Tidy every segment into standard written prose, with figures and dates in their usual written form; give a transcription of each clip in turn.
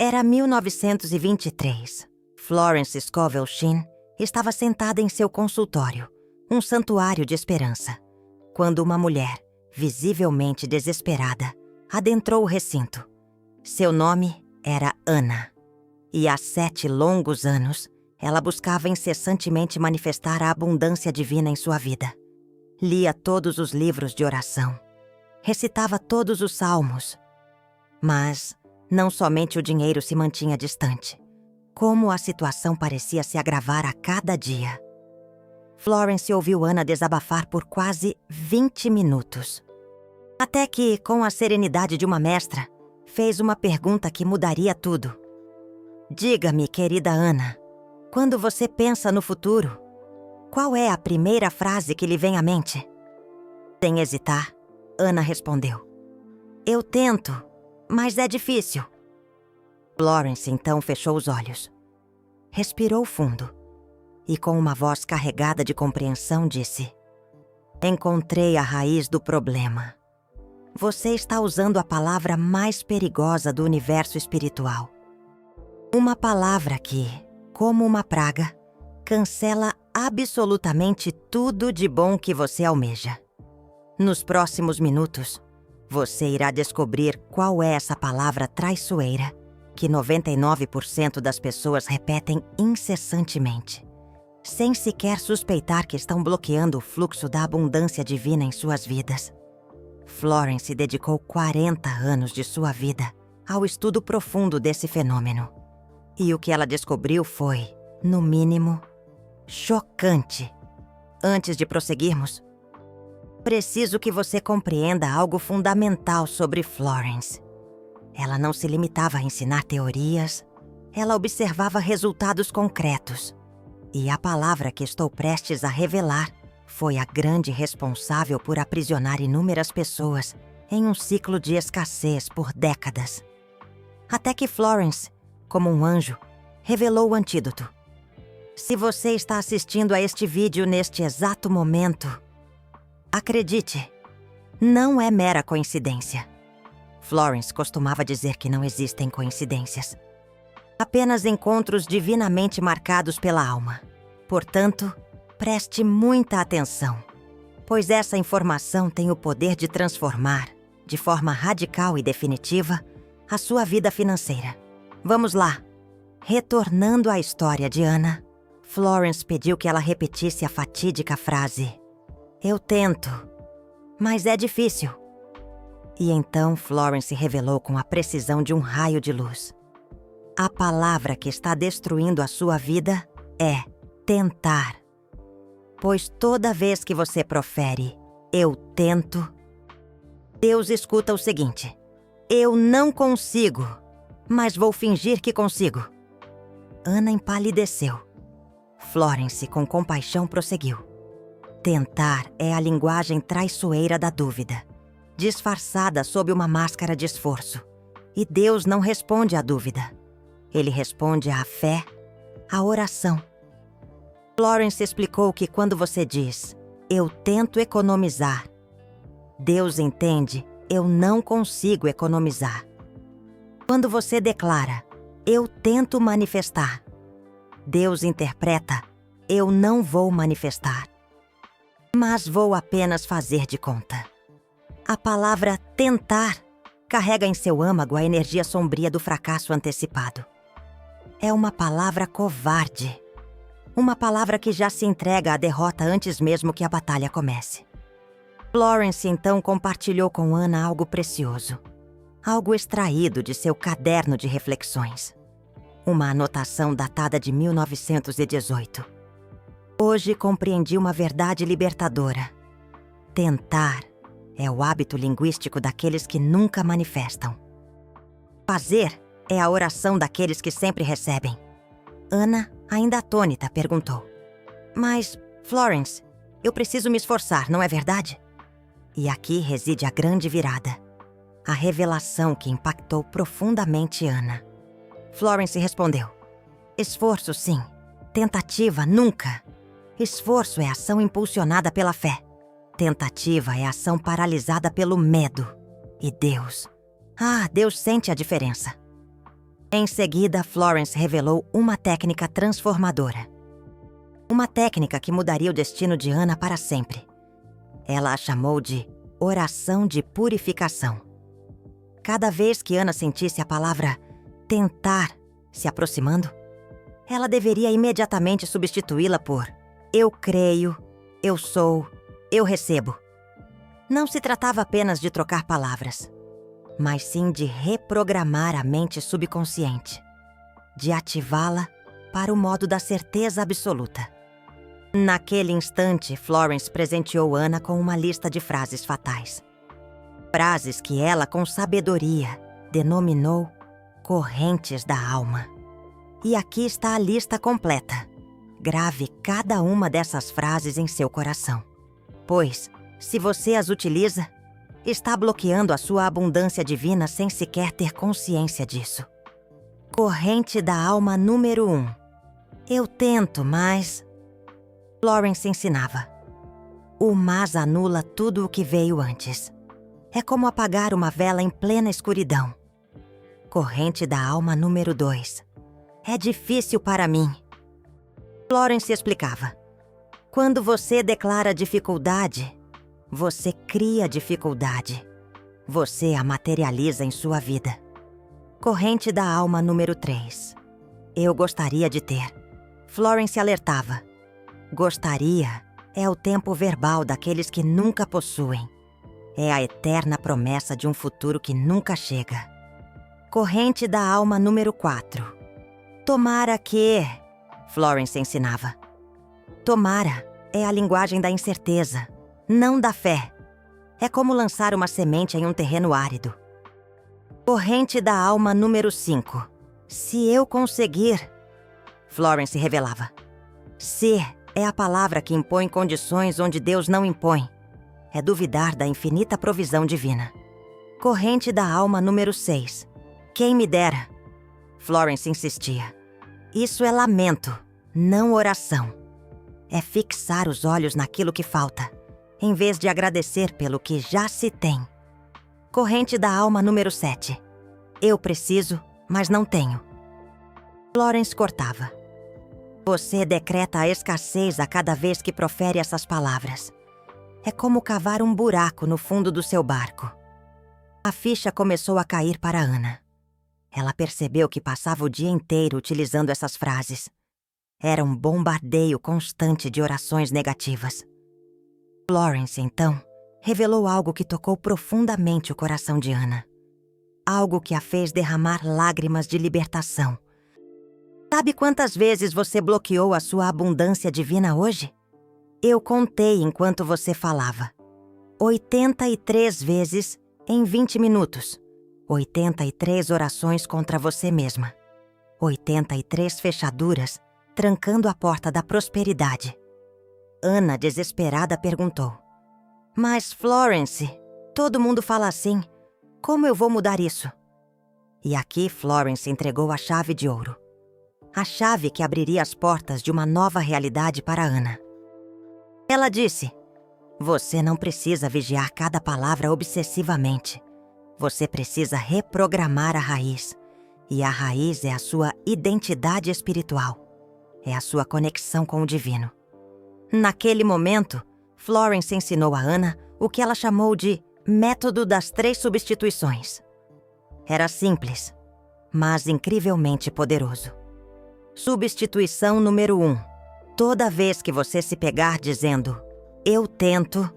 Era 1923. Florence Scovel Shinn estava sentada em seu consultório, um santuário de esperança, quando uma mulher, visivelmente desesperada, adentrou o recinto. Seu nome era Anna. E há 7 longos anos, ela buscava incessantemente manifestar a abundância divina em sua vida. Lia todos os livros de oração. Recitava todos os salmos. Mas não somente o dinheiro se mantinha distante, como a situação parecia se agravar a cada dia. Florence ouviu Anna desabafar por quase 20 minutos. Até que, com a serenidade de uma mestra, fez uma pergunta que mudaria tudo. Diga-me, querida Anna, quando você pensa no futuro, qual é a primeira frase que lhe vem à mente? Sem hesitar, Anna respondeu. Eu tento, mas é difícil. Florence então fechou os olhos. Respirou fundo e, com uma voz carregada de compreensão, disse: Encontrei a raiz do problema. Você está usando a palavra mais perigosa do universo espiritual. Uma palavra que, como uma praga, cancela absolutamente tudo de bom que você almeja. Nos próximos minutos, você irá descobrir qual é essa palavra traiçoeira que 99% das pessoas repetem incessantemente, sem sequer suspeitar que estão bloqueando o fluxo da abundância divina em suas vidas. Florence dedicou 40 anos de sua vida ao estudo profundo desse fenômeno. E o que ela descobriu foi, no mínimo, chocante. Antes de prosseguirmos, preciso que você compreenda algo fundamental sobre Florence. Ela não se limitava a ensinar teorias, ela observava resultados concretos. E a palavra que estou prestes a revelar foi a grande responsável por aprisionar inúmeras pessoas em um ciclo de escassez por décadas. Até que Florence, como um anjo, revelou o antídoto. Se você está assistindo a este vídeo neste exato momento, acredite, não é mera coincidência. Florence costumava dizer que não existem coincidências. Apenas encontros divinamente marcados pela alma. Portanto, preste muita atenção, pois essa informação tem o poder de transformar, de forma radical e definitiva, a sua vida financeira. Vamos lá. Retornando à história de Anna, Florence pediu que ela repetisse a fatídica frase: Eu tento, mas é difícil. E então Florence revelou com a precisão de um raio de luz. A palavra que está destruindo a sua vida é tentar. Pois toda vez que você profere "eu tento", Deus escuta o seguinte: "Eu não consigo, mas vou fingir que consigo." Anna empalideceu. Florence, com compaixão, prosseguiu. Tentar é a linguagem traiçoeira da dúvida, disfarçada sob uma máscara de esforço. E Deus não responde à dúvida. Ele responde à fé, à oração. Florence explicou que quando você diz "eu tento economizar", Deus entende "eu não consigo economizar". Quando você declara "eu tento manifestar", Deus interpreta "eu não vou manifestar, mas vou apenas fazer de conta". A palavra tentar carrega em seu âmago a energia sombria do fracasso antecipado. É uma palavra covarde. Uma palavra que já se entrega à derrota antes mesmo que a batalha comece. Florence então compartilhou com Anna algo precioso. Algo extraído de seu caderno de reflexões. Uma anotação datada de 1918. Hoje compreendi uma verdade libertadora. Tentar é o hábito linguístico daqueles que nunca manifestam. Fazer é a oração daqueles que sempre recebem. Anna, ainda atônita, perguntou: Mas, Florence, eu preciso me esforçar, não é verdade? E aqui reside a grande virada. A revelação que impactou profundamente Anna. Florence respondeu: Esforço, sim. Tentativa, nunca. Esforço é ação impulsionada pela fé. Tentativa é ação paralisada pelo medo. E Deus? Deus sente a diferença. Em seguida, Florence revelou uma técnica transformadora. Uma técnica que mudaria o destino de Ana para sempre. Ela a chamou de oração de purificação. Cada vez que Ana sentisse a palavra tentar se aproximando, ela deveria imediatamente substituí-la por eu creio, eu sou, eu recebo. Não se tratava apenas de trocar palavras, mas sim de reprogramar a mente subconsciente, de ativá-la para o modo da certeza absoluta. Naquele instante, Florence presenteou Ana com uma lista de frases fatais. Frases que ela, com sabedoria, denominou correntes da alma. E aqui está a lista completa. Grave cada uma dessas frases em seu coração, pois, se você as utiliza, está bloqueando a sua abundância divina sem sequer ter consciência disso. Corrente da alma número 1. Eu tento, mas... Florence ensinava. O mas anula tudo o que veio antes. É como apagar uma vela em plena escuridão. Corrente da alma número 2. É difícil para mim. Florence explicava. Quando você declara dificuldade, você cria dificuldade. Você a materializa em sua vida. Corrente da alma número 3. Eu gostaria de ter. Florence alertava. Gostaria é o tempo verbal daqueles que nunca possuem. É a eterna promessa de um futuro que nunca chega. Corrente da alma número 4. Tomara que... Florence ensinava. Tomara é a linguagem da incerteza, não da fé. É como lançar uma semente em um terreno árido. Corrente da alma número 5. Se eu conseguir... Florence revelava. Se é a palavra que impõe condições onde Deus não impõe. É duvidar da infinita provisão divina. Corrente da alma número 6. Quem me dera. Florence insistia. Isso é lamento, não oração. É fixar os olhos naquilo que falta, em vez de agradecer pelo que já se tem. Corrente da alma número 7. Eu preciso, mas não tenho. Florence cortava. Você decreta a escassez a cada vez que profere essas palavras. É como cavar um buraco no fundo do seu barco. A ficha começou a cair para Ana. Ela percebeu que passava o dia inteiro utilizando essas frases. Era um bombardeio constante de orações negativas. Florence, então, revelou algo que tocou profundamente o coração de Ana. Algo que a fez derramar lágrimas de libertação. Sabe quantas vezes você bloqueou a sua abundância divina hoje? Eu contei enquanto você falava. 83 vezes em 20 minutos. 83 orações contra você mesma. 83 fechaduras trancando a porta da prosperidade. Ana, desesperada, perguntou. Mas, Florence, todo mundo fala assim. Como eu vou mudar isso? E aqui Florence entregou a chave de ouro. A chave que abriria as portas de uma nova realidade para Ana. Ela disse, você não precisa vigiar cada palavra obsessivamente. Você precisa reprogramar a raiz. E a raiz é a sua identidade espiritual. É a sua conexão com o divino. Naquele momento, Florence ensinou a Ana o que ela chamou de método das 3 substituições. Era simples, mas incrivelmente poderoso. Substituição número 1. Toda vez que você se pegar dizendo, eu tento,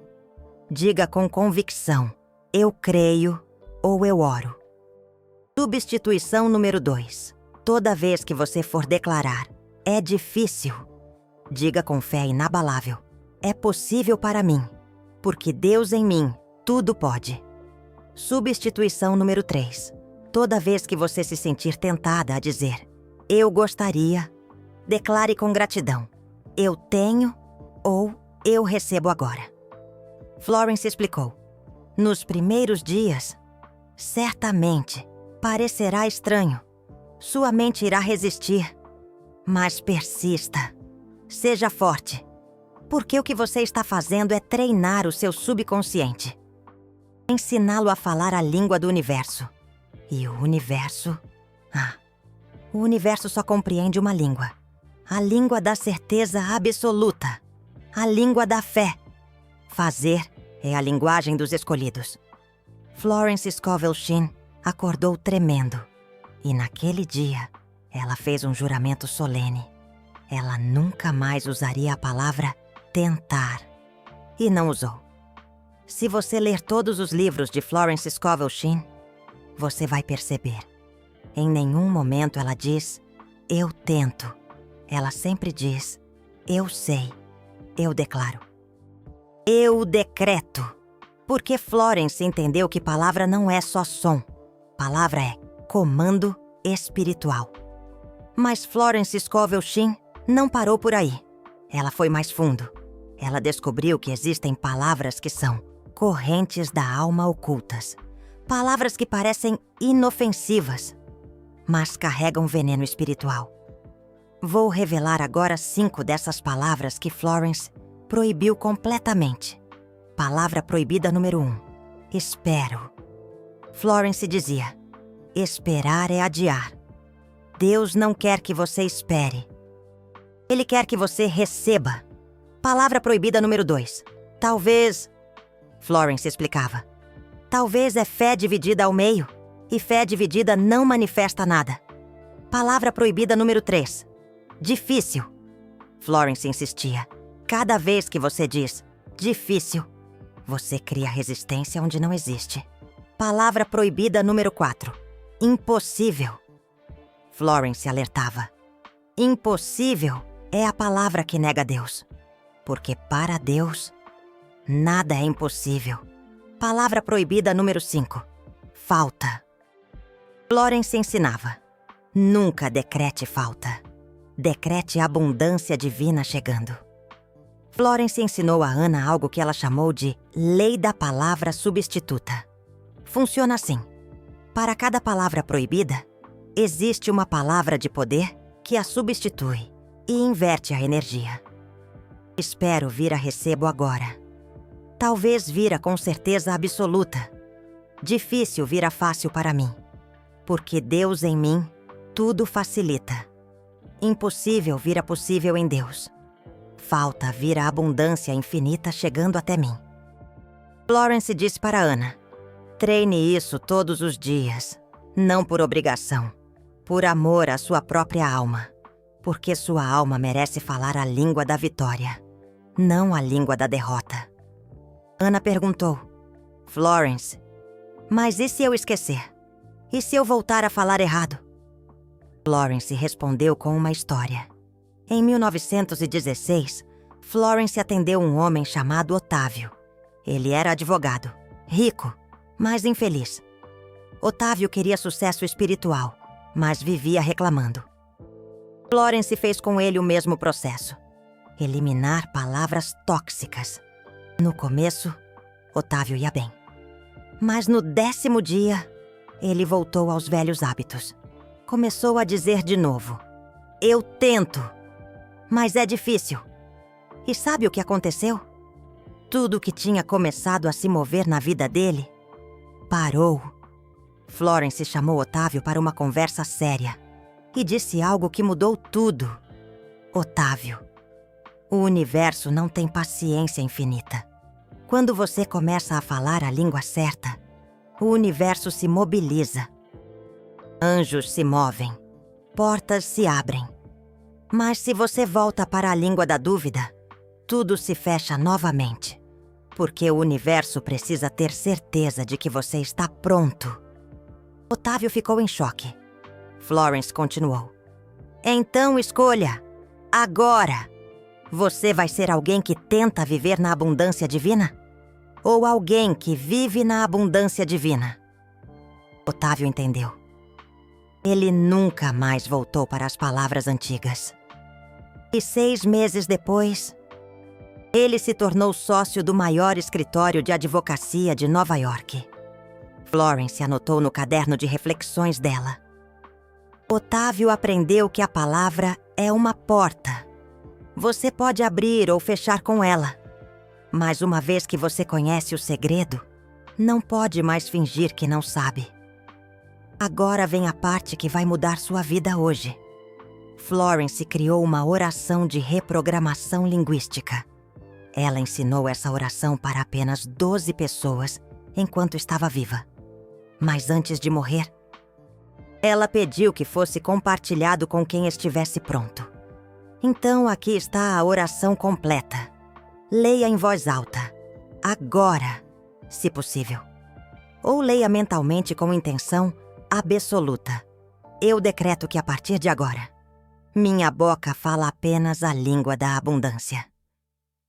diga com convicção, eu creio ou eu oro. Substituição número 2. Toda vez que você for declarar, é difícil, diga com fé inabalável, é possível para mim, porque Deus em mim tudo pode. Substituição número 3. Toda vez que você se sentir tentada a dizer, eu gostaria, declare com gratidão, eu tenho ou eu recebo agora. Florence explicou. Nos primeiros dias, certamente, parecerá estranho. Sua mente irá resistir. Mas persista. Seja forte. Porque o que você está fazendo é treinar o seu subconsciente. Ensiná-lo a falar a língua do universo. E o universo, O universo só compreende uma língua. A língua da certeza absoluta. A língua da fé. Fazer é a linguagem dos escolhidos. Florence Scovel Shinn acordou tremendo. E naquele dia, ela fez um juramento solene. Ela nunca mais usaria a palavra tentar. E não usou. Se você ler todos os livros de Florence Scovel Shinn, você vai perceber. Em nenhum momento ela diz, eu tento. Ela sempre diz, eu sei, eu declaro. Eu decreto. Porque Florence entendeu que palavra não é só som. Palavra é comando espiritual. Mas Florence Scovel Shinn não parou por aí. Ela foi mais fundo. Ela descobriu que existem palavras que são correntes da alma ocultas. Palavras que parecem inofensivas, mas carregam veneno espiritual. Vou revelar agora 5 dessas palavras que Florence proibiu completamente. Palavra proibida número 1. Espero. Florence dizia, esperar é adiar. Deus não quer que você espere. Ele quer que você receba. Palavra proibida número 2. Talvez... Florence explicava. Talvez é fé dividida ao meio, e fé dividida não manifesta nada. Palavra proibida número 3. Difícil. Florence insistia. Cada vez que você diz difícil, você cria resistência onde não existe. Palavra proibida número 4. Impossível. Florence alertava. Impossível é a palavra que nega Deus. Porque para Deus, nada é impossível. Palavra proibida número 5. Falta. Florence ensinava. Nunca decrete falta. Decrete abundância divina chegando. Florence ensinou a Ana algo que ela chamou de lei da palavra substituta. Funciona assim. Para cada palavra proibida, existe uma palavra de poder que a substitui e inverte a energia. Espero vir a recebo agora. Talvez vira com certeza absoluta. Difícil vira fácil para mim. Porque Deus em mim tudo facilita. Impossível vira possível em Deus. Falta vira abundância infinita chegando até mim. Florence disse para Ana, treine isso todos os dias. Não por obrigação. Por amor à sua própria alma. Porque sua alma merece falar a língua da vitória. Não a língua da derrota. Ana perguntou, Florence, mas e se eu esquecer? E se eu voltar a falar errado? Florence respondeu com uma história. Em 1916, Florence atendeu um homem chamado Otávio. Ele era advogado, rico, mas infeliz. Otávio queria sucesso espiritual, mas vivia reclamando. Florence fez com ele o mesmo processo. Eliminar palavras tóxicas. No começo, Otávio ia bem. Mas no 10º dia, ele voltou aos velhos hábitos. Começou a dizer de novo, eu tento, mas é difícil. E sabe o que aconteceu? Tudo que tinha começado a se mover na vida dele, parou. Florence chamou Otávio para uma conversa séria e disse algo que mudou tudo. Otávio, o universo não tem paciência infinita. Quando você começa a falar a língua certa, o universo se mobiliza. Anjos se movem, portas se abrem. Mas se você volta para a língua da dúvida, tudo se fecha novamente. Porque o universo precisa ter certeza de que você está pronto. Otávio ficou em choque. Florence continuou. Então escolha, agora. Você vai ser alguém que tenta viver na abundância divina? Ou alguém que vive na abundância divina? Otávio entendeu. Ele nunca mais voltou para as palavras antigas. E 6 meses depois, ele se tornou sócio do maior escritório de advocacia de Nova York. Florence anotou no caderno de reflexões dela. Otávio aprendeu que a palavra é uma porta. Você pode abrir ou fechar com ela. Mas uma vez que você conhece o segredo, não pode mais fingir que não sabe. Agora vem a parte que vai mudar sua vida hoje. Florence criou uma oração de reprogramação linguística. Ela ensinou essa oração para apenas 12 pessoas enquanto estava viva. Mas antes de morrer, ela pediu que fosse compartilhado com quem estivesse pronto. Então aqui está a oração completa. Leia em voz alta, agora, se possível. Ou leia mentalmente com intenção absoluta. Eu decreto que a partir de agora, minha boca fala apenas a língua da abundância.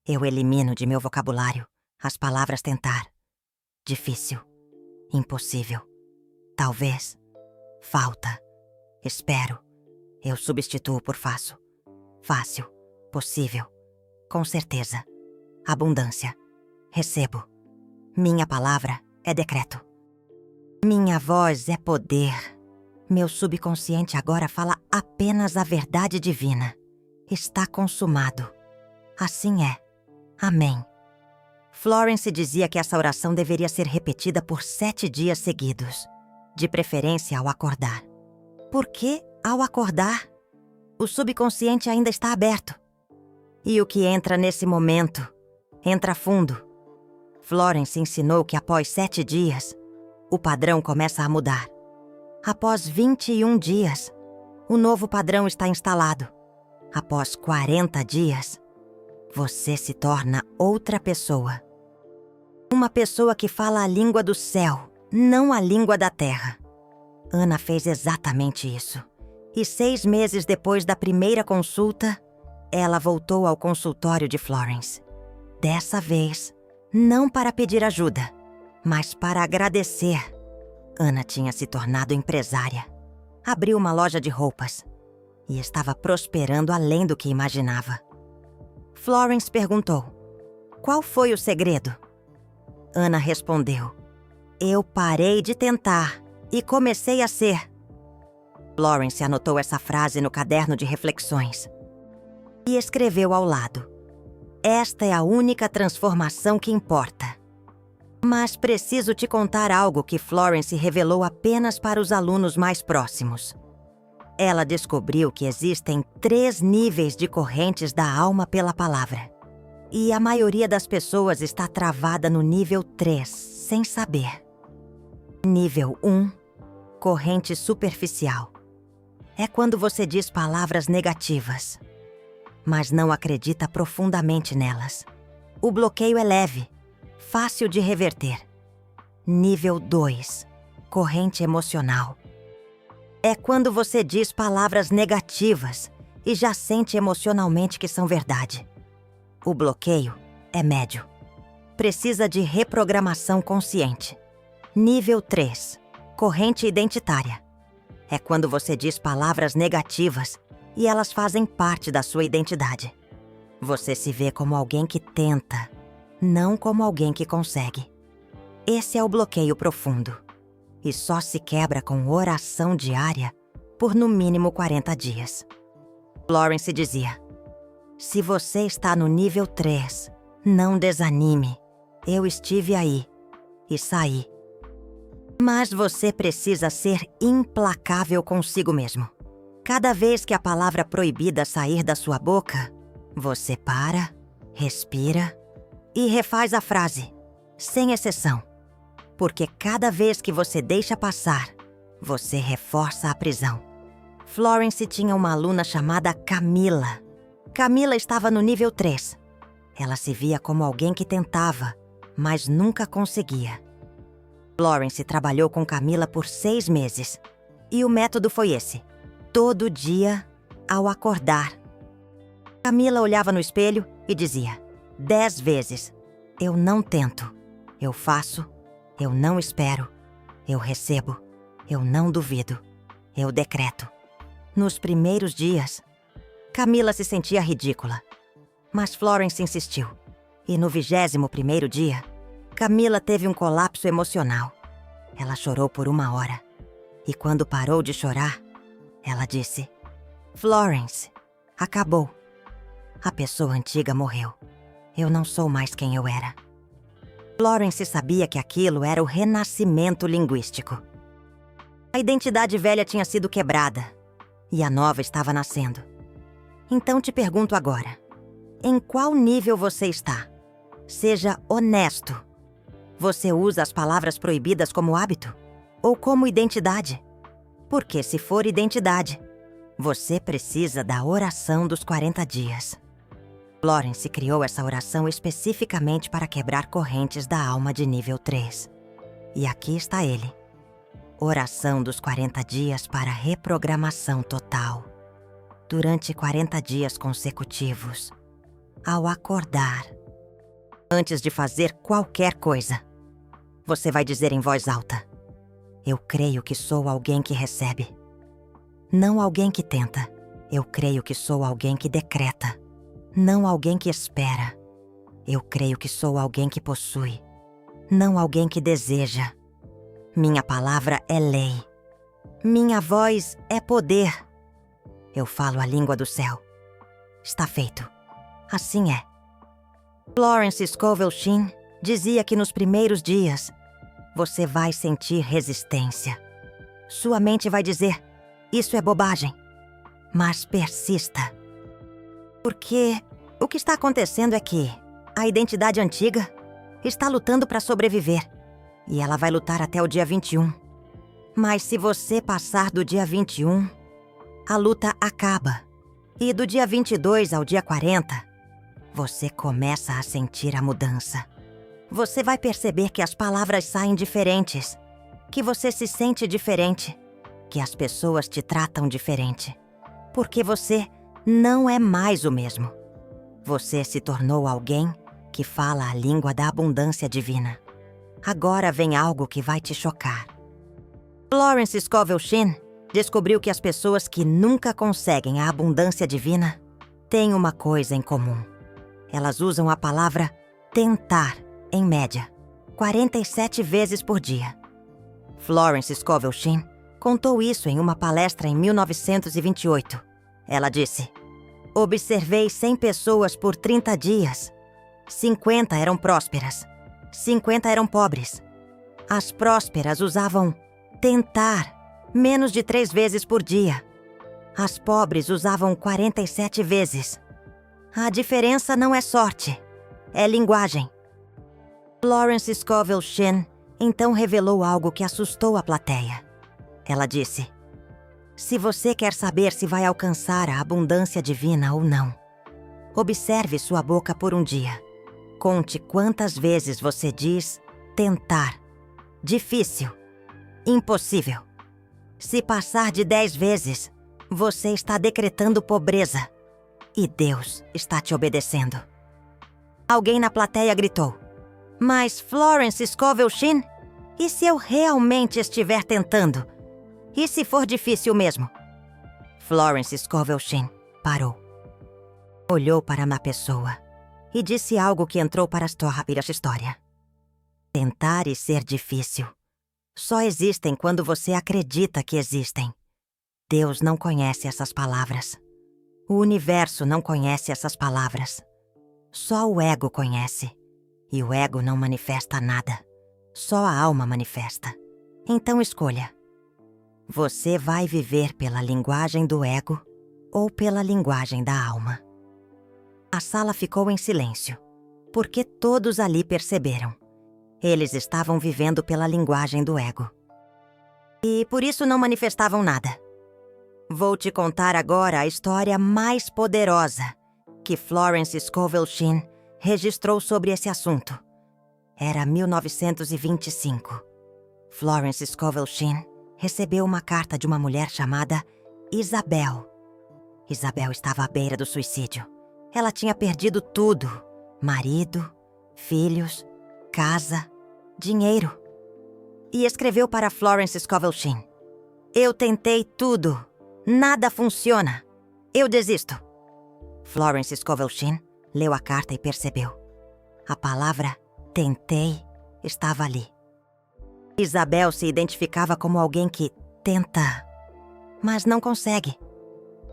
Eu elimino de meu vocabulário as palavras tentar, difícil, impossível, talvez, falta, espero. Eu substituo por faço, fácil, possível, com certeza, abundância, recebo. Minha palavra é decreto. Minha voz é poder. Meu subconsciente agora fala apenas a verdade divina. Está consumado. Assim é. Amém. Florence dizia que essa oração deveria ser repetida por 7 dias seguidos, de preferência ao acordar. Por que ao acordar? O subconsciente ainda está aberto. E o que entra nesse momento, entra fundo. Florence ensinou que após 7 dias, o padrão começa a mudar. Após 21 dias, o novo padrão está instalado. Após 40 dias, você se torna outra pessoa. Uma pessoa que fala a língua do céu, não a língua da terra. Ana fez exatamente isso. E 6 meses depois da primeira consulta, ela voltou ao consultório de Florence. Dessa vez, não para pedir ajuda, mas para agradecer. Ana tinha se tornado empresária. Abriu uma loja de roupas e estava prosperando além do que imaginava. Florence perguntou: qual foi o segredo? Ana respondeu: eu parei de tentar e comecei a ser. Florence anotou essa frase no caderno de reflexões e escreveu ao lado: esta é a única transformação que importa. Mas preciso te contar algo que Florence revelou apenas para os alunos mais próximos. Ela descobriu que existem 3 níveis de correntes da alma pela palavra. E a maioria das pessoas está travada no nível 3, sem saber. Nível 1, corrente superficial. É quando você diz palavras negativas, mas não acredita profundamente nelas. O bloqueio é leve, fácil de reverter. Nível 2, corrente emocional. É quando você diz palavras negativas e já sente emocionalmente que são verdade. O bloqueio é médio. Precisa de reprogramação consciente. Nível 3, corrente identitária. É quando você diz palavras negativas e elas fazem parte da sua identidade. Você se vê como alguém que tenta, não como alguém que consegue. Esse é o bloqueio profundo. E só se quebra com oração diária por no mínimo 40 dias. Florence dizia: se você está no nível 3, não desanime. Eu estive aí e saí. Mas você precisa ser implacável consigo mesmo. Cada vez que a palavra proibida sair da sua boca, você para, respira e refaz a frase, sem exceção. Porque cada vez que você deixa passar, você reforça a prisão. Florence tinha uma aluna chamada Camila. Camila estava no nível 3. Ela se via como alguém que tentava, mas nunca conseguia. Florence trabalhou com Camila por 6 meses. E o método foi esse: todo dia, ao acordar. Camila olhava no espelho e dizia 10 vezes: eu não tento, eu faço, eu não espero, eu recebo, eu não duvido, eu decreto. Nos primeiros dias, Camila se sentia ridícula. Mas Florence insistiu. E no 21º dia, Camila teve um colapso emocional. Ela chorou por 1 hora. E quando parou de chorar, ela disse: Florence, acabou. A pessoa antiga morreu. Eu não sou mais quem eu era. Florence sabia que aquilo era o renascimento linguístico. A identidade velha tinha sido quebrada e a nova estava nascendo. Então te pergunto agora, em qual nível você está? Seja honesto. Você usa as palavras proibidas como hábito ou como identidade? Porque se for identidade, você precisa da oração dos 40 dias. Florence criou essa oração especificamente para quebrar correntes da alma de nível 3. E aqui está ele. Oração dos 40 dias para reprogramação total. Durante 40 dias consecutivos. Ao acordar. Antes de fazer qualquer coisa, você vai dizer em voz alta: eu creio que sou alguém que recebe. Não alguém que tenta. Eu creio que sou alguém que decreta. Não alguém que espera. Eu creio que sou alguém que possui. Não alguém que deseja. Minha palavra é lei. Minha voz é poder. Eu falo a língua do céu. Está feito. Assim é. Florence Scovel Shinn dizia que nos primeiros dias você vai sentir resistência. Sua mente vai dizer: isso é bobagem. Mas persista. Porque o que está acontecendo é que a identidade antiga está lutando para sobreviver. E ela vai lutar até o dia 21. Mas se você passar do dia 21, a luta acaba. E do dia 22 ao dia 40, você começa a sentir a mudança. Você vai perceber que as palavras saem diferentes, que você se sente diferente, que as pessoas te tratam diferente. Porque você não é mais o mesmo. Você se tornou alguém que fala a língua da abundância divina. Agora vem algo que vai te chocar. Florence Scovel Shinn descobriu que as pessoas que nunca conseguem a abundância divina têm uma coisa em comum. Elas usam a palavra tentar, em média, 47 vezes por dia. Florence Scovel Shinn contou isso em uma palestra em 1928. Ela disse: observei 100 pessoas por 30 dias. 50 eram prósperas. 50 eram pobres. As prósperas usavam tentar menos de 3 vezes por dia. As pobres usavam 47 vezes. A diferença não é sorte, é linguagem. Florence Scovel Shinn então revelou algo que assustou a plateia. Ela disse: se você quer saber se vai alcançar a abundância divina ou não, observe sua boca por um dia. Conte quantas vezes você diz tentar, difícil, impossível. Se passar de 10 vezes, você está decretando pobreza. E Deus está te obedecendo. Alguém na plateia gritou: mas Florence Scovel Shinn, e se eu realmente estiver tentando? E se for difícil mesmo? Florence Scovel Shinn parou. Olhou para uma pessoa e disse algo que entrou para a história. Tentar e ser difícil só existem quando você acredita que existem. Deus não conhece essas palavras. O universo não conhece essas palavras. Só o ego conhece. E o ego não manifesta nada. Só a alma manifesta. Então escolha. Você vai viver pela linguagem do ego ou pela linguagem da alma? A sala ficou em silêncio, porque todos ali perceberam. Eles estavam vivendo pela linguagem do ego. E por isso não manifestavam nada. Vou te contar agora a história mais poderosa que Florence Scovel Shinn registrou sobre esse assunto. Era 1925. Florence Scovel Shinn recebeu uma carta de uma mulher chamada Isabel. Isabel estava à beira do suicídio. Ela tinha perdido tudo: marido, filhos, casa, dinheiro. E escreveu para Florence Scovel Shinn: eu tentei tudo. Nada funciona. Eu desisto. Florence Scovel Shinn leu a carta e percebeu. A palavra tentei estava ali. Isabel se identificava como alguém que tenta, mas não consegue.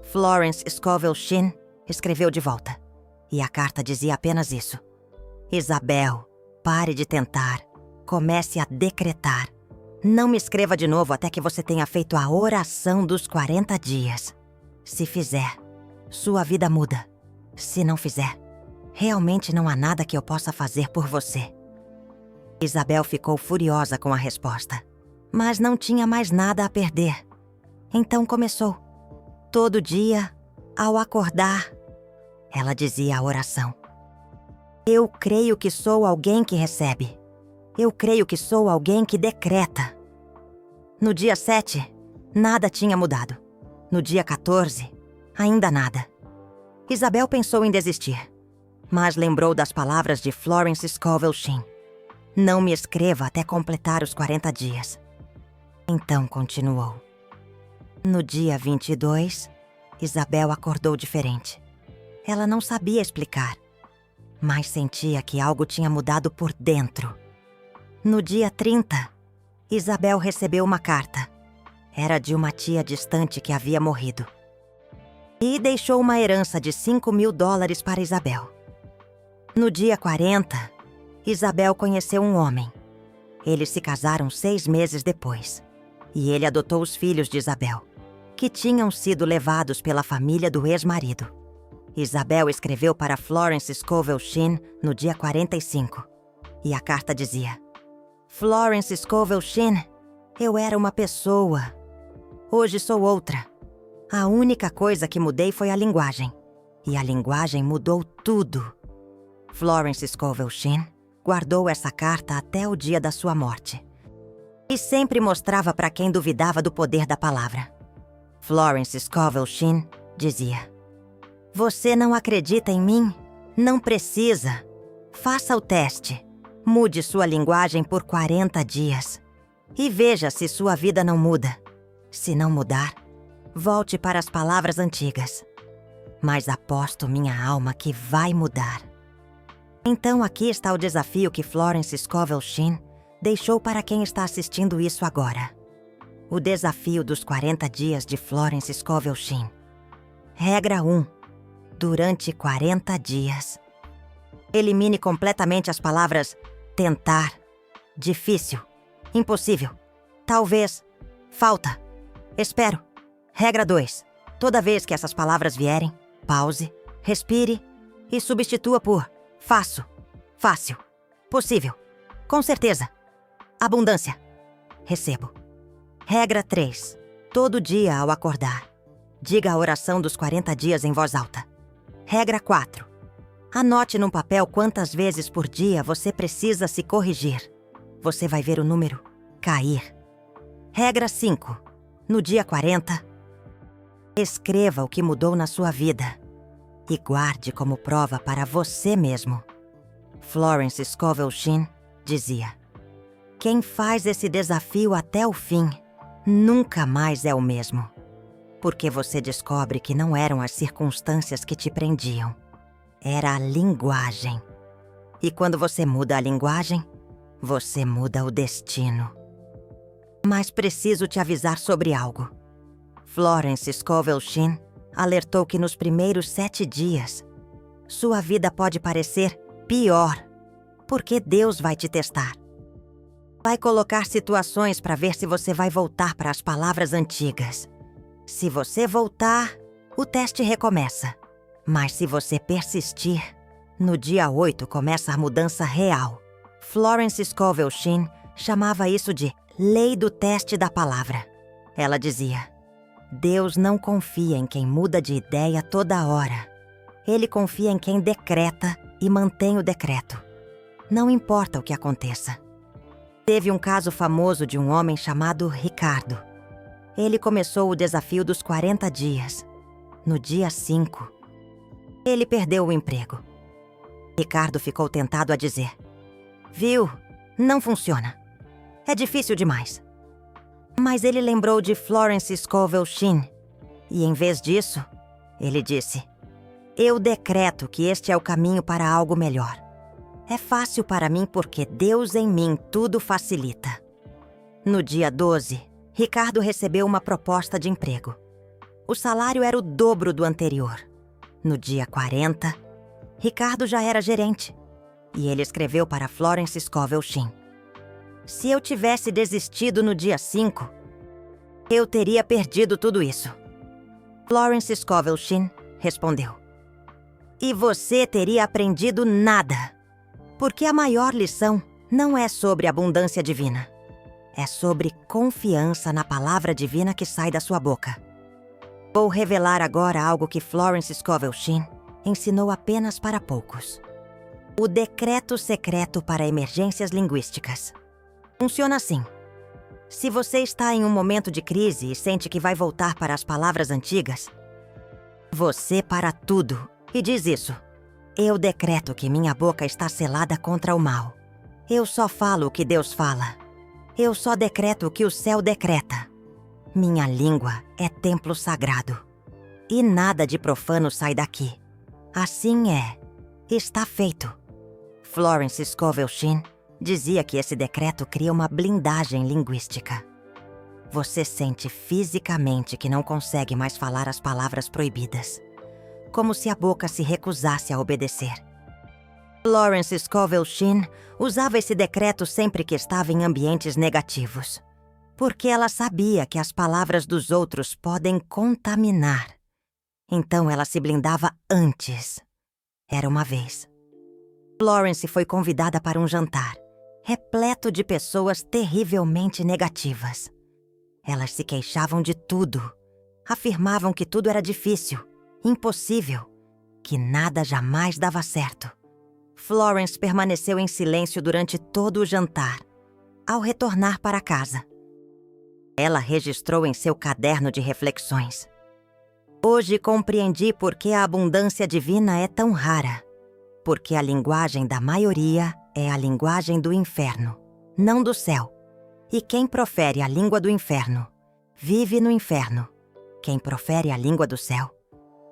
Florence Scovel Shinn escreveu de volta. E a carta dizia apenas isso: Isabel, pare de tentar. Comece a decretar. Não me escreva de novo até que você tenha feito a oração dos 40 dias. Se fizer, sua vida muda. Se não fizer, realmente não há nada que eu possa fazer por você. Isabel ficou furiosa com a resposta, mas não tinha mais nada a perder. Então começou. Todo dia, ao acordar, ela dizia a oração. Eu creio que sou alguém que recebe. Eu creio que sou alguém que decreta. No dia 7, nada tinha mudado. No dia 14, ainda nada. Isabel pensou em desistir, mas lembrou das palavras de Florence Scovel Shinn. Não me escreva até completar os 40 dias. Então continuou. No dia 22, Isabel acordou diferente. Ela não sabia explicar, mas sentia que algo tinha mudado por dentro. No dia 30, Isabel recebeu uma carta. Era de uma tia distante que havia morrido. E deixou uma herança de $5.000 para Isabel. No dia 40, Isabel conheceu um homem. Eles se casaram 6 meses depois. E ele adotou os filhos de Isabel, que tinham sido levados pela família do ex-marido. Isabel escreveu para Florence Scovel Shinn no dia 45. E a carta dizia: Florence Scovel Shinn, eu era uma pessoa. Hoje sou outra. A única coisa que mudei foi a linguagem. E a linguagem mudou tudo. Florence Scovel Shinn guardou essa carta até o dia da sua morte. E sempre mostrava para quem duvidava do poder da palavra. Florence Scovel Shinn dizia: Você não acredita em mim? Não precisa. Faça o teste. Mude sua linguagem por 40 dias. E veja se sua vida não muda. Se não mudar, volte para as palavras antigas. Mas aposto minha alma que vai mudar. Então aqui está o desafio que Florence Scovel Shinn deixou para quem está assistindo isso agora. O desafio dos 40 dias de Florence Scovel Shinn. Regra 1. Durante 40 dias. Elimine completamente as palavras tentar, difícil, impossível, talvez, falta, espero. Regra 2. Toda vez que essas palavras vierem, pause, respire e substitua por faço, fácil, possível, com certeza, abundância, recebo. Regra 3. Todo dia ao acordar, diga a oração dos 40 dias em voz alta. Regra 4. Anote num papel quantas vezes por dia você precisa se corrigir. Você vai ver o número cair. Regra 5. No dia 40, escreva o que mudou na sua vida e guarde como prova para você mesmo. Florence Scovel Shinn dizia: Quem faz esse desafio até o fim nunca mais é o mesmo. Porque você descobre que não eram as circunstâncias que te prendiam. Era a linguagem. E quando você muda a linguagem, você muda o destino. Mas preciso te avisar sobre algo. Florence Scovel Shinn alertou que nos primeiros 7 dias, sua vida pode parecer pior, porque Deus vai te testar. Vai colocar situações para ver se você vai voltar para as palavras antigas. Se você voltar, o teste recomeça. Mas se você persistir, no dia 8 começa a mudança real. Florence Scovel Shinn chamava isso de lei do teste da palavra. Ela dizia: Deus não confia em quem muda de ideia toda hora. Ele confia em quem decreta e mantém o decreto. Não importa o que aconteça. Teve um caso famoso de um homem chamado Ricardo. Ele começou o desafio dos 40 dias. No dia 5, ele perdeu o emprego. Ricardo ficou tentado a dizer: Viu, não funciona. É difícil demais. Mas ele lembrou de Florence Scovel Shinn. E em vez disso, ele disse: Eu decreto que este é o caminho para algo melhor. É fácil para mim porque Deus em mim tudo facilita. No dia 12, Ricardo recebeu uma proposta de emprego. O salário era o dobro do anterior. No dia 40, Ricardo já era gerente. E ele escreveu para Florence Scovel Shinn: Se eu tivesse desistido no dia 5, eu teria perdido tudo isso. Florence Scovel Shinn respondeu. E você teria aprendido nada. Porque a maior lição não é sobre abundância divina. É sobre confiança na palavra divina que sai da sua boca. Vou revelar agora algo que Florence Scovel Shinn ensinou apenas para poucos. O decreto secreto para emergências linguísticas. Funciona assim. Se você está em um momento de crise e sente que vai voltar para as palavras antigas, você para tudo e diz isso. Eu decreto que minha boca está selada contra o mal. Eu só falo o que Deus fala. Eu só decreto o que o céu decreta. Minha língua é templo sagrado. E nada de profano sai daqui. Assim é. Está feito. Florence Scovel Shinn dizia que esse decreto cria uma blindagem linguística. Você sente fisicamente que não consegue mais falar as palavras proibidas, como se a boca se recusasse a obedecer. Florence Scovel Shinn usava esse decreto sempre que estava em ambientes negativos, porque ela sabia que as palavras dos outros podem contaminar. Então ela se blindava antes. Era uma vez. Florence foi convidada para um jantar, repleto de pessoas terrivelmente negativas. Elas se queixavam de tudo. Afirmavam que tudo era difícil, impossível, que nada jamais dava certo. Florence permaneceu em silêncio durante todo o jantar. Ao retornar para casa, ela registrou em seu caderno de reflexões. Hoje compreendi por que a abundância divina é tão rara. Porque a linguagem da maioria é a linguagem do inferno, não do céu. E quem profere a língua do inferno, vive no inferno. Quem profere a língua do céu,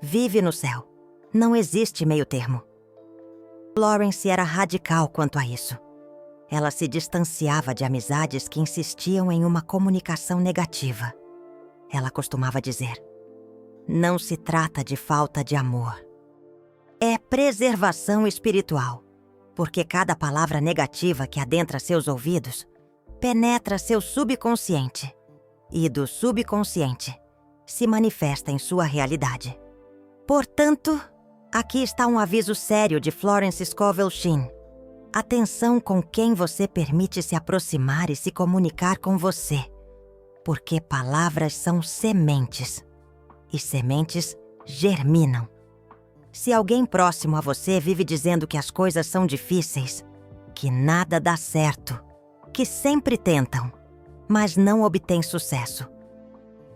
vive no céu. Não existe meio termo. Florence era radical quanto a isso. Ela se distanciava de amizades que insistiam em uma comunicação negativa. Ela costumava dizer: não se trata de falta de amor. É preservação espiritual, porque cada palavra negativa que adentra seus ouvidos penetra seu subconsciente e do subconsciente se manifesta em sua realidade. Portanto, aqui está um aviso sério de Florence Scovel Shinn. Atenção com quem você permite se aproximar e se comunicar com você, porque palavras são sementes, e sementes germinam. Se alguém próximo a você vive dizendo que as coisas são difíceis, que nada dá certo, que sempre tentam, mas não obtém sucesso,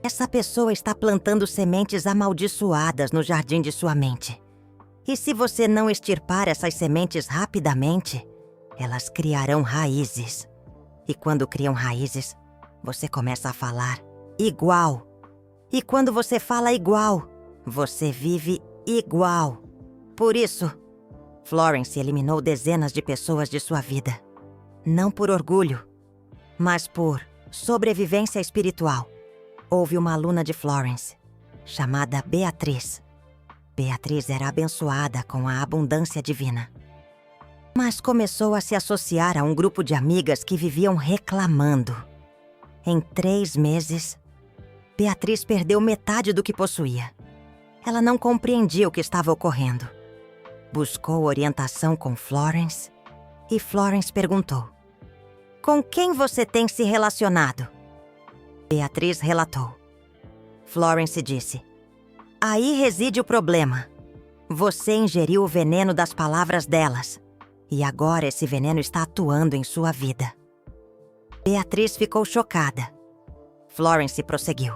essa pessoa está plantando sementes amaldiçoadas no jardim de sua mente. E se você não extirpar essas sementes rapidamente, elas criarão raízes. E quando criam raízes, você começa a falar igual. E quando você fala igual, você vive igual. Por isso, Florence eliminou dezenas de pessoas de sua vida. Não por orgulho, mas por sobrevivência espiritual. Houve uma aluna de Florence, chamada Beatriz. Beatriz era abençoada com a abundância divina. Mas começou a se associar a um grupo de amigas que viviam reclamando. Em 3 meses, Beatriz perdeu metade do que possuía. Ela não compreendia o que estava ocorrendo. Buscou orientação com Florence e Florence perguntou: com quem você tem se relacionado? Beatriz relatou. Florence disse: aí reside o problema. Você ingeriu o veneno das palavras delas, e agora esse veneno está atuando em sua vida. Beatriz ficou chocada. Florence prosseguiu: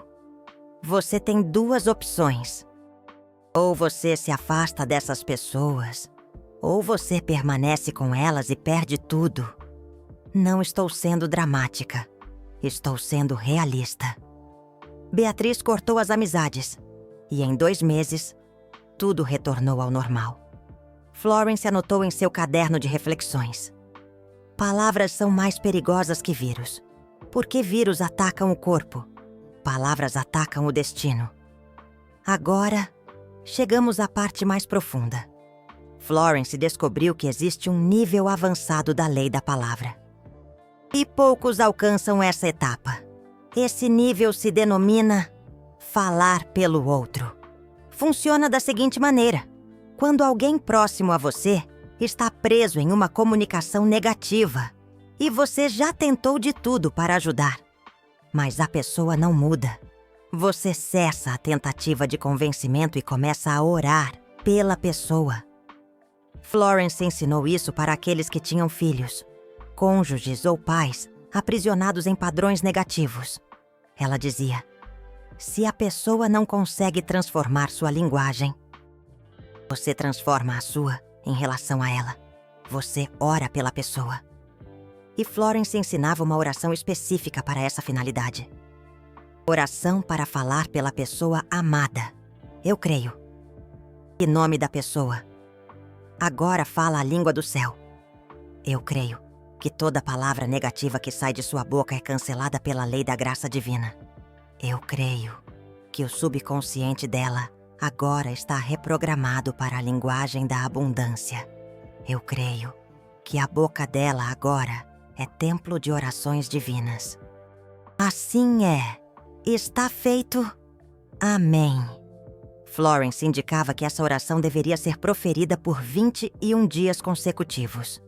você tem 2 opções. Ou você se afasta dessas pessoas, ou você permanece com elas e perde tudo. Não estou sendo dramática. Estou sendo realista. Beatriz cortou as amizades e em 2 meses, tudo retornou ao normal. Florence anotou em seu caderno de reflexões: palavras são mais perigosas que vírus, porque vírus atacam o corpo, palavras atacam o destino. Agora, chegamos à parte mais profunda. Florence descobriu que existe um nível avançado da lei da palavra. E poucos alcançam essa etapa. Esse nível se denomina falar pelo outro. Funciona da seguinte maneira: quando alguém próximo a você está preso em uma comunicação negativa e você já tentou de tudo para ajudar, mas a pessoa não muda, você cessa a tentativa de convencimento e começa a orar pela pessoa. Florence ensinou isso para aqueles que tinham filhos, cônjuges ou pais aprisionados em padrões negativos. Ela dizia: se a pessoa não consegue transformar sua linguagem, você transforma a sua em relação a ela. Você ora pela pessoa. E Florence ensinava uma oração específica para essa finalidade. Oração para falar pela pessoa amada. Eu creio. Em nome da pessoa. Agora fala a língua do céu. Eu creio que toda palavra negativa que sai de sua boca é cancelada pela lei da graça divina. Eu creio que o subconsciente dela agora está reprogramado para a linguagem da abundância. Eu creio que a boca dela agora é templo de orações divinas. Assim é. Está feito. Amém. Florence indicava que essa oração deveria ser proferida por 21 dias consecutivos.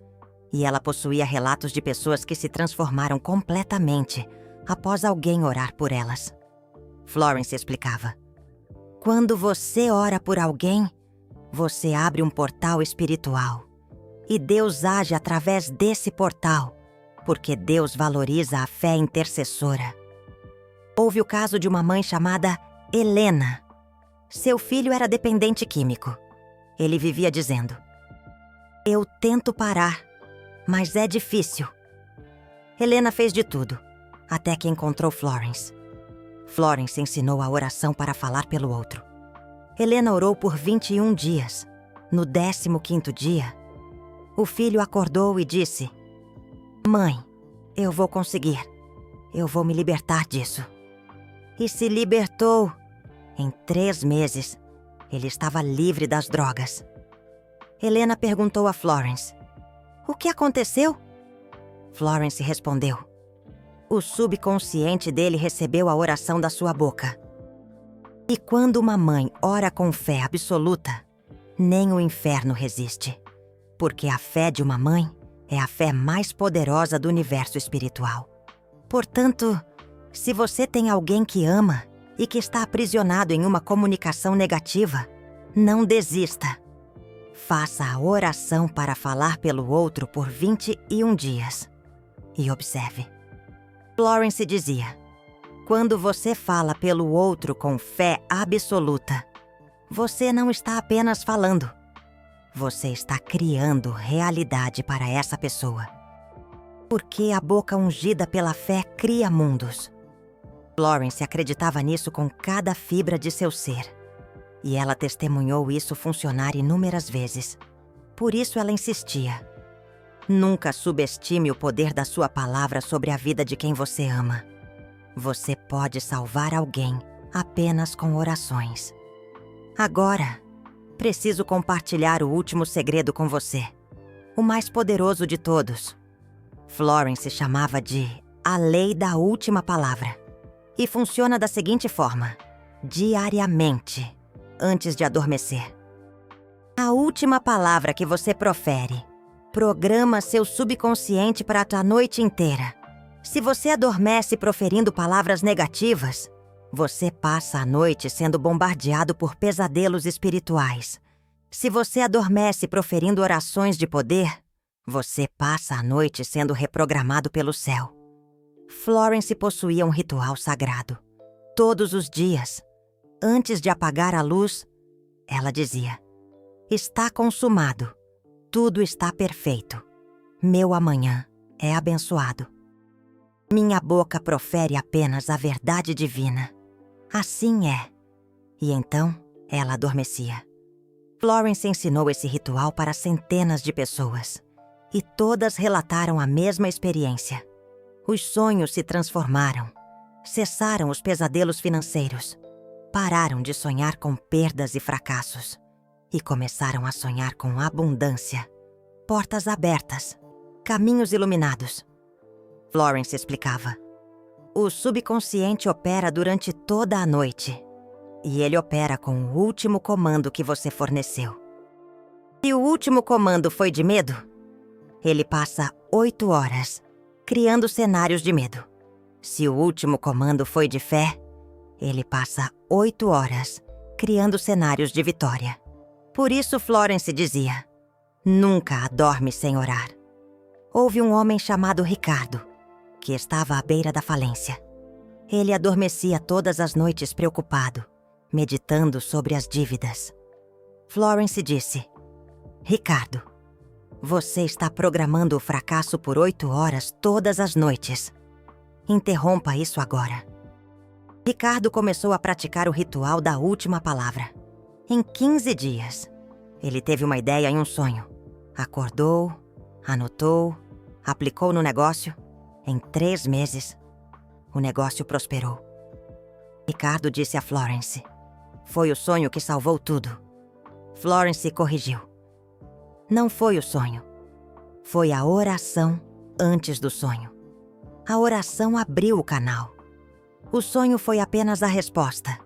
E ela possuía relatos de pessoas que se transformaram completamente após alguém orar por elas. Florence explicava: quando você ora por alguém, você abre um portal espiritual. E Deus age através desse portal, porque Deus valoriza a fé intercessora. Houve o caso de uma mãe chamada Helena. Seu filho era dependente químico. Ele vivia dizendo: eu tento parar, mas é difícil. Helena fez de tudo, até que encontrou Florence. Florence ensinou a oração para falar pelo outro. Helena orou por 21 dias. No 15º dia, o filho acordou e disse: mãe, eu vou conseguir. Eu vou me libertar disso. E se libertou. Em 3 meses, ele estava livre das drogas. Helena perguntou a Florence: o que aconteceu? Florence respondeu: o subconsciente dele recebeu a oração da sua boca. E quando uma mãe ora com fé absoluta, nem o inferno resiste. Porque a fé de uma mãe é a fé mais poderosa do universo espiritual. Portanto, se você tem alguém que ama e que está aprisionado em uma comunicação negativa, não desista. Faça a oração para falar pelo outro por 21 dias. E observe. Florence dizia: quando você fala pelo outro com fé absoluta, você não está apenas falando. Você está criando realidade para essa pessoa. Porque a boca ungida pela fé cria mundos. Florence acreditava nisso com cada fibra de seu ser. E ela testemunhou isso funcionar inúmeras vezes. Por isso ela insistia: nunca subestime o poder da sua palavra sobre a vida de quem você ama. Você pode salvar alguém apenas com orações. Agora, preciso compartilhar o último segredo com você. O mais poderoso de todos. Florence chamava de a lei da última palavra. E funciona da seguinte forma: diariamente, antes de adormecer. A última palavra que você profere programa seu subconsciente para a noite inteira. Se você adormece proferindo palavras negativas, você passa a noite sendo bombardeado por pesadelos espirituais. Se você adormece proferindo orações de poder, você passa a noite sendo reprogramado pelo céu. Florence possuía um ritual sagrado. Todos os dias, antes de apagar a luz, ela dizia: está consumado. Tudo está perfeito. Meu amanhã é abençoado. Minha boca profere apenas a verdade divina. Assim é. E então, ela adormecia. Florence ensinou esse ritual para centenas de pessoas. E todas relataram a mesma experiência. Os sonhos se transformaram. Cessaram os pesadelos financeiros. Pararam de sonhar com perdas e fracassos. E começaram a sonhar com abundância. Portas abertas. Caminhos iluminados. Florence explicava. O subconsciente opera durante toda a noite. E ele opera com o último comando que você forneceu. Se o último comando foi de medo, ele passa 8 horas criando cenários de medo. Se o último comando foi de fé, ele passa 8 horas criando cenários de vitória. Por isso Florence dizia, nunca dorme sem orar. Houve um homem chamado Ricardo, que estava à beira da falência. Ele adormecia todas as noites preocupado, meditando sobre as dívidas. Florence disse, Ricardo, você está programando o fracasso por 8 horas todas as noites. Interrompa isso agora. Ricardo começou a praticar o ritual da última palavra. Em 15 dias, ele teve uma ideia em um sonho. Acordou, anotou, aplicou no negócio. Em 3 meses, o negócio prosperou. Ricardo disse a Florence, foi o sonho que salvou tudo. Florence corrigiu. Não foi o sonho. Foi a oração antes do sonho. A oração abriu o canal. O sonho foi apenas a resposta.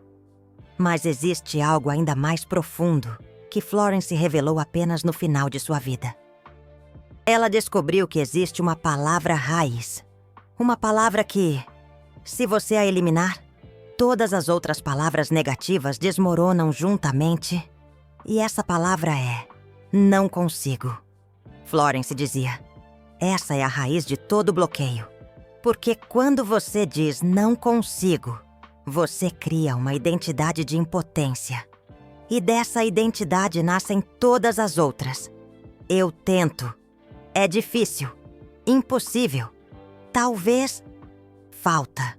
Mas existe algo ainda mais profundo que Florence revelou apenas no final de sua vida. Ela descobriu que existe uma palavra raiz. Uma palavra que, se você a eliminar, todas as outras palavras negativas desmoronam juntamente. E essa palavra é não consigo. Florence dizia, essa é a raiz de todo bloqueio. Porque quando você diz não consigo, você cria uma identidade de impotência. E dessa identidade nascem todas as outras. Eu tento. É difícil. Impossível. Talvez. Falta.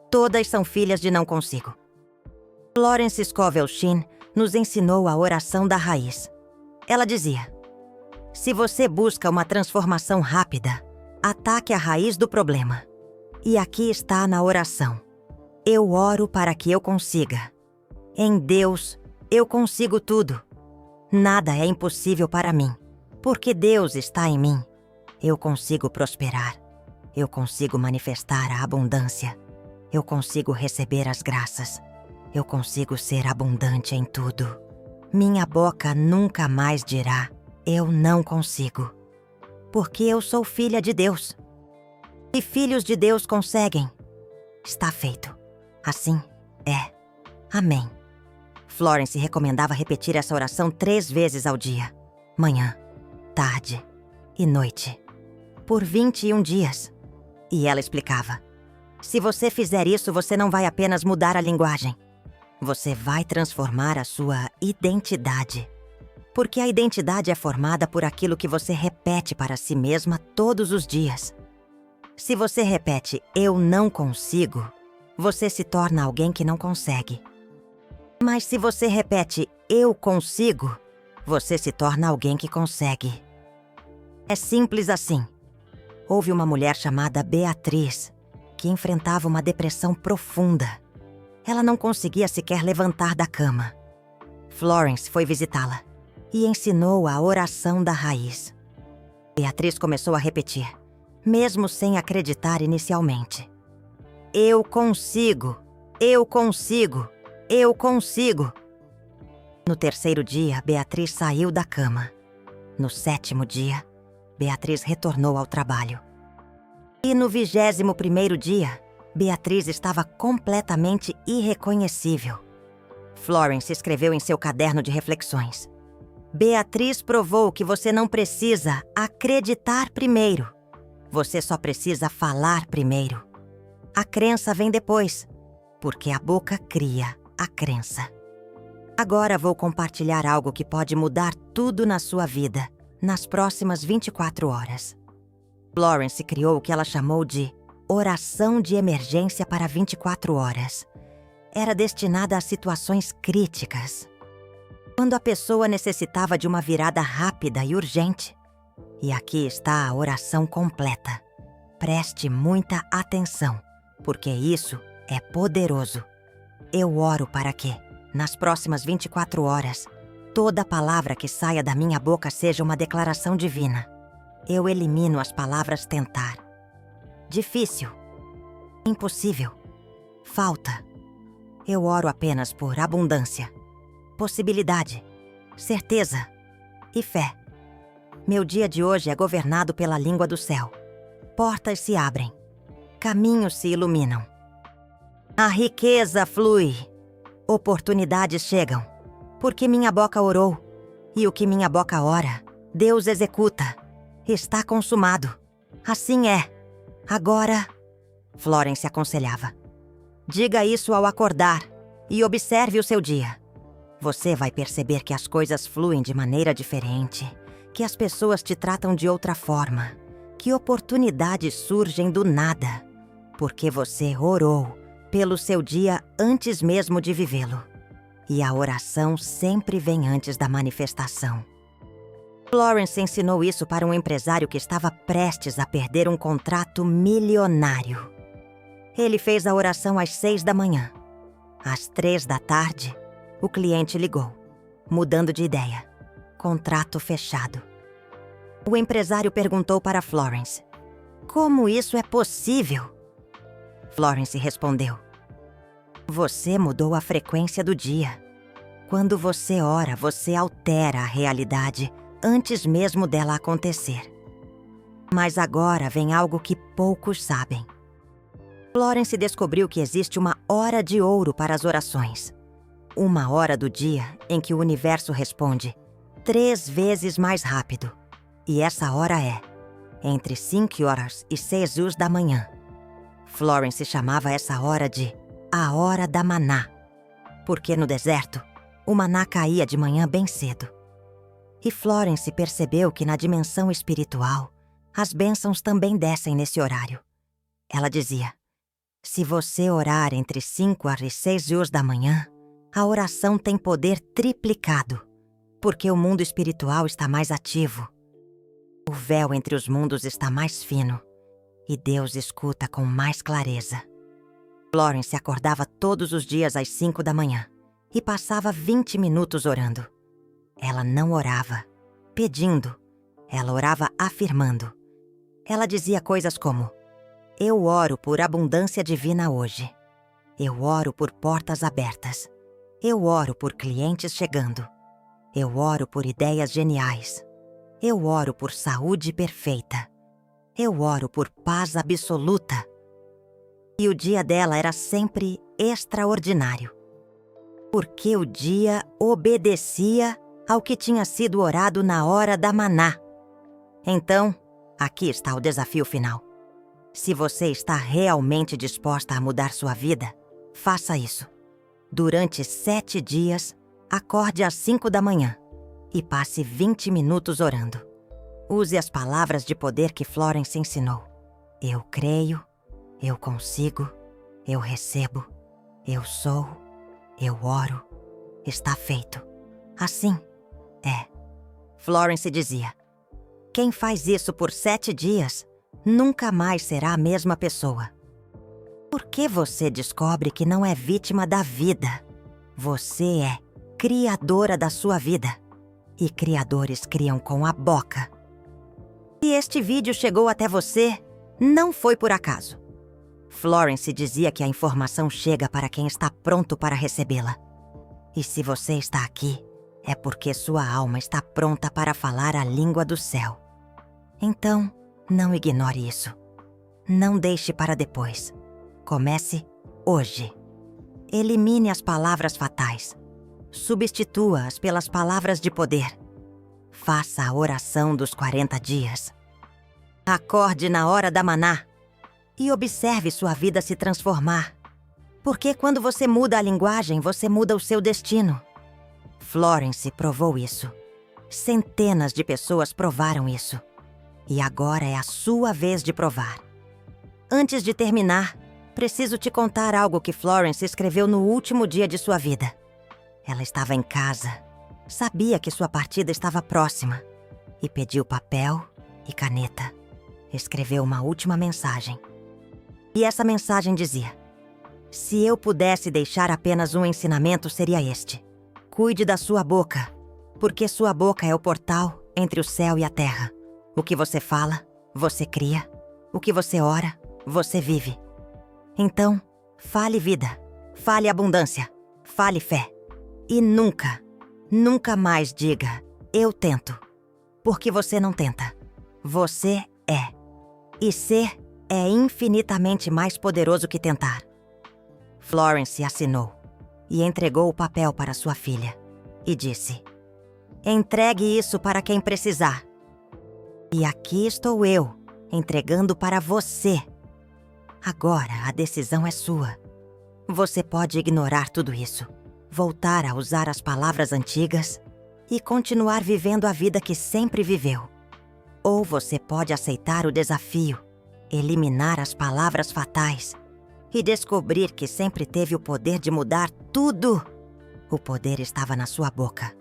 Todas são filhas de não consigo. Florence Scovel Shinn nos ensinou a oração da raiz. Ela dizia, se você busca uma transformação rápida, ataque a raiz do problema. E aqui está na oração. Eu oro para que eu consiga. Em Deus, eu consigo tudo. Nada é impossível para mim. Porque Deus está em mim. Eu consigo prosperar. Eu consigo manifestar a abundância. Eu consigo receber as graças. Eu consigo ser abundante em tudo. Minha boca nunca mais dirá, eu não consigo. Porque eu sou filha de Deus. E filhos de Deus conseguem. Está feito. Assim é. Amém. Florence recomendava repetir essa oração 3 vezes ao dia. Manhã, tarde e noite. Por 21 dias. E ela explicava. Se você fizer isso, você não vai apenas mudar a linguagem. Você vai transformar a sua identidade. Porque a identidade é formada por aquilo que você repete para si mesma todos os dias. Se você repete, eu não consigo, você se torna alguém que não consegue. Mas se você repete, eu consigo, você se torna alguém que consegue. É simples assim. Houve uma mulher chamada Beatriz, que enfrentava uma depressão profunda. Ela não conseguia sequer levantar da cama. Florence foi visitá-la e ensinou a oração da raiz. Beatriz começou a repetir, mesmo sem acreditar inicialmente. Eu consigo, eu consigo, eu consigo. No 3º dia, Beatriz saiu da cama. No 7º dia, Beatriz retornou ao trabalho. E no 21º dia, Beatriz estava completamente irreconhecível. Florence escreveu em seu caderno de reflexões. Beatriz provou que você não precisa acreditar primeiro. Você só precisa falar primeiro. A crença vem depois, porque a boca cria a crença. Agora vou compartilhar algo que pode mudar tudo na sua vida nas próximas 24 horas. Florence criou o que ela chamou de oração de emergência para 24 horas. Era destinada a situações críticas. Quando a pessoa necessitava de uma virada rápida e urgente. E aqui está a oração completa. Preste muita atenção, porque isso é poderoso. Eu oro para que, nas próximas 24 horas, toda palavra que saia da minha boca seja uma declaração divina. Eu elimino as palavras tentar. difícil, impossível, falta. Eu oro apenas por abundância, possibilidade, certeza e fé. Meu dia de hoje é governado pela língua do céu. Portas se abrem, caminhos se iluminam. A riqueza flui, oportunidades chegam, porque minha boca orou, e o que minha boca ora, Deus executa. Está consumado. Assim é. Agora, Florence aconselhava, diga isso ao acordar e observe o seu dia. Você vai perceber que as coisas fluem de maneira diferente, que as pessoas te tratam de outra forma, que oportunidades surgem do nada, porque você orou pelo seu dia antes mesmo de vivê-lo. E a oração sempre vem antes da manifestação. Florence ensinou isso para um empresário que estava prestes a perder um contrato milionário. Ele fez a oração às 6 da manhã. Às 3 da tarde, o cliente ligou, mudando de ideia. Contrato fechado. O empresário perguntou para Florence: como isso é possível? Florence respondeu: você mudou a frequência do dia. Quando você ora, você altera a realidade antes mesmo dela acontecer. Mas agora vem algo que poucos sabem. Florence descobriu que existe uma hora de ouro para as orações. Uma hora do dia em que o universo responde 3 vezes mais rápido. E essa hora é entre 5 horas e 6 horas da manhã. Florence chamava essa hora de a hora da maná, porque no deserto, o maná caía de manhã bem cedo. E Florence percebeu que na dimensão espiritual, as bênçãos também descem nesse horário. Ela dizia: se você orar entre 5 horas e 6 horas da manhã, a oração tem poder triplicado, porque o mundo espiritual está mais ativo. O véu entre os mundos está mais fino e Deus escuta com mais clareza. Florence acordava todos os dias às 5 da manhã e passava 20 minutos orando. Ela não orava pedindo, ela orava afirmando. Ela dizia coisas como: eu oro por abundância divina hoje. Eu oro por portas abertas. Eu oro por clientes chegando. Eu oro por ideias geniais. Eu oro por saúde perfeita. Eu oro por paz absoluta. E o dia dela era sempre extraordinário, porque o dia obedecia ao que tinha sido orado na hora da maná. Então, aqui está o desafio final. Se você está realmente disposta a mudar sua vida, faça isso. Durante 7 dias, acorde às 5 da manhã e passe 20 minutos orando. Use as palavras de poder que Florence ensinou. Eu creio, eu consigo, eu recebo, eu sou, eu oro, está feito. Assim é. Florence dizia: quem faz isso por 7 dias nunca mais será a mesma pessoa. Porque você descobre que não é vítima da vida. Você é criadora da sua vida. E criadores criam com a boca. Se este vídeo chegou até você, não foi por acaso. Florence dizia que a informação chega para quem está pronto para recebê-la. E se você está aqui, é porque sua alma está pronta para falar a língua do céu. Então, não ignore isso. Não deixe para depois. Comece hoje. Elimine as palavras fatais. Substitua-as pelas palavras de poder. Faça a oração dos 40 dias. Acorde na hora da maná e observe sua vida se transformar. Porque quando você muda a linguagem, você muda o seu destino. Florence provou isso. Centenas de pessoas provaram isso. E agora é a sua vez de provar. Antes de terminar, preciso te contar algo que Florence escreveu no último dia de sua vida. Ela estava em casa, sabia que sua partida estava próxima e pediu papel e caneta. Escreveu uma última mensagem. E essa mensagem dizia: se eu pudesse deixar apenas um ensinamento, seria este. Cuide da sua boca, porque sua boca é o portal entre o céu e a terra. O que você fala, você cria. O que você ora, você vive. Então, fale vida, fale abundância, fale fé. E nunca, nunca mais diga, eu tento. Porque você não tenta. Você é. E ser é infinitamente mais poderoso que tentar. Florence assinou e entregou o papel para sua filha e disse: entregue isso para quem precisar. E aqui estou eu, entregando para você. Agora a decisão é sua. Você pode ignorar tudo isso, voltar a usar as palavras antigas e continuar vivendo a vida que sempre viveu. Ou você pode aceitar o desafio, eliminar as palavras fatais e descobrir que sempre teve o poder de mudar tudo. O poder estava na sua boca.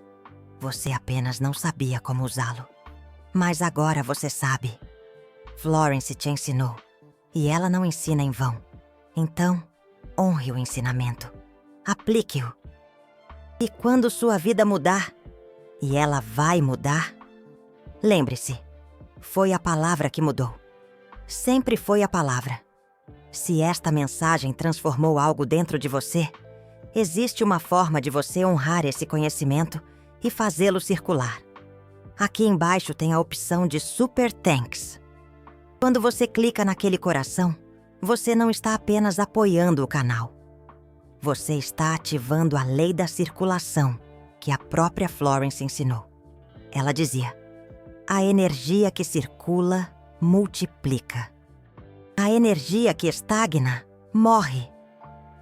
Você apenas não sabia como usá-lo. Mas agora você sabe. Florence te ensinou, e ela não ensina em vão. Então, honre o ensinamento. Aplique-o. E quando sua vida mudar, e ela vai mudar, lembre-se, foi a palavra que mudou. Sempre foi a palavra. Se esta mensagem transformou algo dentro de você, existe uma forma de você honrar esse conhecimento e fazê-lo circular. Aqui embaixo tem a opção de Super Thanks. Quando você clica naquele coração, você não está apenas apoiando o canal. Você está ativando a lei da circulação que a própria Florence ensinou. Ela dizia: a energia que circula multiplica. A energia que estagna morre.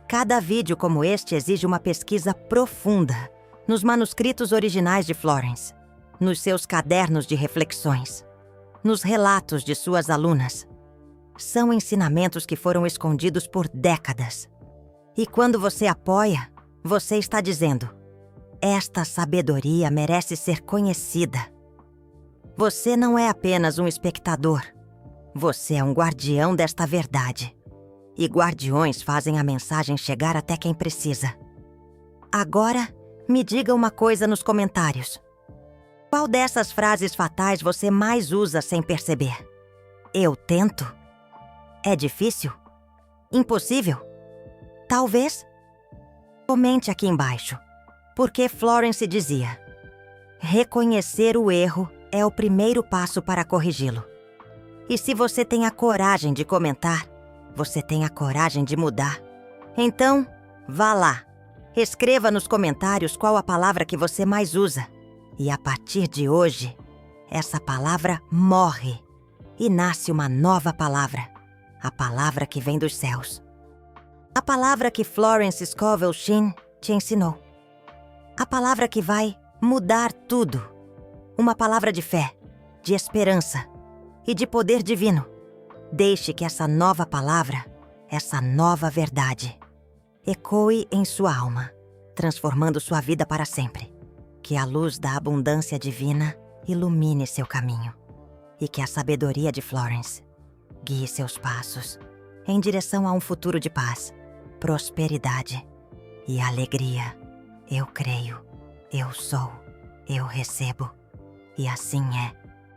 Cada vídeo como este exige uma pesquisa profunda nos manuscritos originais de Florence, nos seus cadernos de reflexões, nos relatos de suas alunas. São ensinamentos que foram escondidos por décadas. E quando você apoia, você está dizendo: esta sabedoria merece ser conhecida. Você não é apenas um espectador. Você é um guardião desta verdade. E guardiões fazem a mensagem chegar até quem precisa. Agora, me diga uma coisa nos comentários. Qual dessas frases fatais você mais usa sem perceber? Eu tento? É difícil? Impossível? Talvez? Comente aqui embaixo. Porque Florence dizia: reconhecer o erro é o primeiro passo para corrigi-lo. E se você tem a coragem de comentar, você tem a coragem de mudar. Então, vá lá. Escreva nos comentários qual a palavra que você mais usa. E a partir de hoje, essa palavra morre e nasce uma nova palavra. A palavra que vem dos céus. A palavra que Florence Scovel Shinn te ensinou. A palavra que vai mudar tudo. Uma palavra de fé, de esperança e de poder divino. Deixe que essa nova palavra, essa nova verdade, ecoe em sua alma, transformando sua vida para sempre. Que a luz da abundância divina ilumine seu caminho. E que a sabedoria de Florence guie seus passos em direção a um futuro de paz, prosperidade e alegria. Eu creio, eu sou, eu recebo. E assim é.